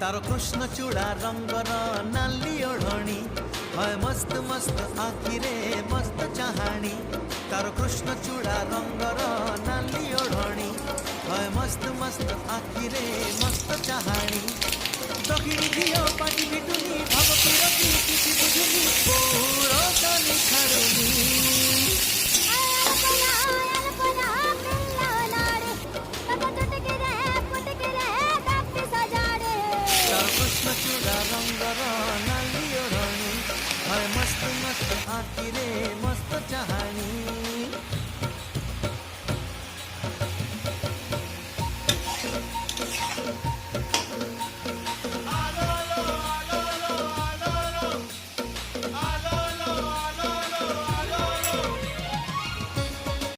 तारो कृष्ण चूड़ा रंगर नाली ओढ़णी है मस्त मस्त आखिरे मस्त चाहाणी तारो कृष्ण चूड़ा रंगर नाली ओढ़णी है मस्त मस्त आखिरे मस्त चाहाणी दक्षिणी झियो पाटी पिटुनी भगती रखी किसी बुझुनी पूरो कानी छाड़ुनी कृष्ण चूड़ा रंगर नाली ओढ़णी है मस्त मस्त आखिरे